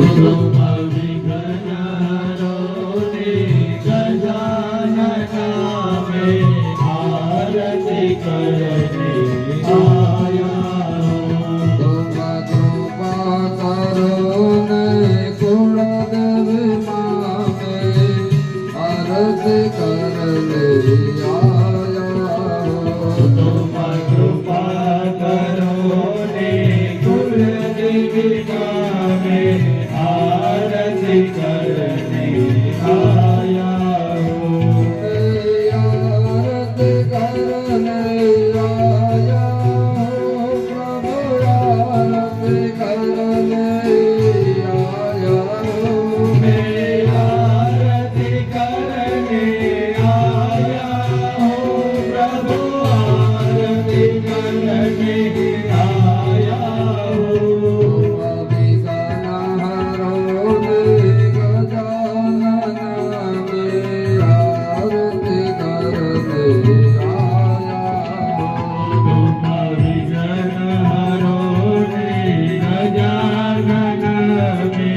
तुम विघ्न हरो ने गजानना में आरती करने आया हूँ। तुम कृपा करो ने कुलदेव माँ में आरती करने आया हूँ। तुम कृपा करो ने कुलदेव माँ में आरती करने आया हूँ। आरती करने आया हूँ प्रभु, आरती करने आया हूँ। मैं आरती करने आया हूँ प्रभु, आरती करने आया हूँ। तुम विघ्न हरो ने गजानन में आरती करने आया हूँ। तुम विघ्न हरो ने गजानन में